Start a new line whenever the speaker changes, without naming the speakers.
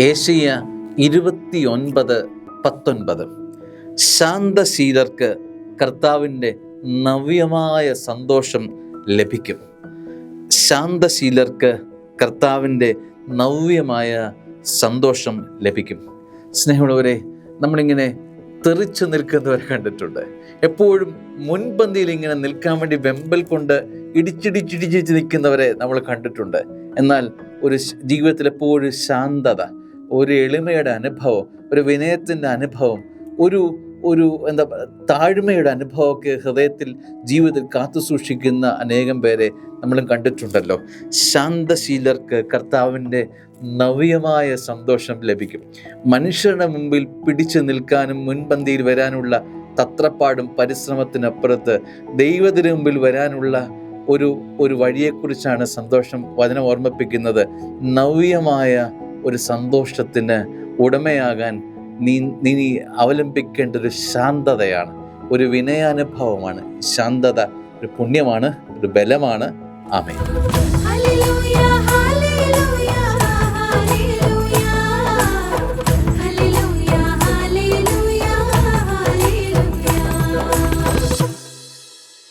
ഏശയ്യ 29:19. ശാന്തശീലർക്ക് കർത്താവിൻ്റെ നവ്യമായ സന്തോഷം ലഭിക്കും. ശാന്തശീലർക്ക് കർത്താവിൻ്റെ നവ്യമായ സന്തോഷം ലഭിക്കും. സ്നേഹമുള്ളവരെ, നമ്മളിങ്ങനെ തെറിച്ചു നിൽക്കുന്നവരെ കണ്ടിട്ടുണ്ട്. എപ്പോഴും മുൻപന്തിയിൽ ഇങ്ങനെ നിൽക്കാൻ വേണ്ടി വെമ്പൽ കൊണ്ട് ഇടിച്ചിടിച്ചിടിച്ച് നിൽക്കുന്നവരെ നമ്മൾ കണ്ടിട്ടുണ്ട്. എന്നാൽ ഒരു ജീവിതത്തിൽ എപ്പോഴും ശാന്തത, ഒരു എളിമയുടെ അനുഭവം, ഒരു വിനയത്തിൻ്റെ അനുഭവം, ഒരു താഴ്മയുടെ അനുഭവമൊക്കെ ഹൃദയത്തിൽ, ജീവിതത്തിൽ കാത്തു സൂക്ഷിക്കുന്ന അനേകം പേരെ നമ്മളും കണ്ടിട്ടുണ്ടല്ലോ. ശാന്തശീലർക്ക് കർത്താവിൻ്റെ നവ്യമായ സന്തോഷം ലഭിക്കും. മനുഷ്യരുടെ മുമ്പിൽ പിടിച്ചു നിൽക്കാനും മുൻപന്തിയിൽ വരാനുള്ള തത്രപ്പാടും പരിശ്രമത്തിനപ്പുറത്ത് ദൈവത്തിന് മുമ്പിൽ വരാനുള്ള ഒരു വഴിയെക്കുറിച്ചാണ് സന്തോഷം വചനം ഓർമ്മിപ്പിക്കുന്നത്. നവ്യമായ ഒരു സന്തോഷത്തിന് ഉടമയാകാൻ നീ അവലംബിക്കേണ്ട ഒരു ശാന്തതയാണ്, ഒരു വിനയാനുഭവമാണ്. ശാന്തത ഒരു പുണ്യമാണ്, ഒരു ബലമാണ്. ആമേൻ.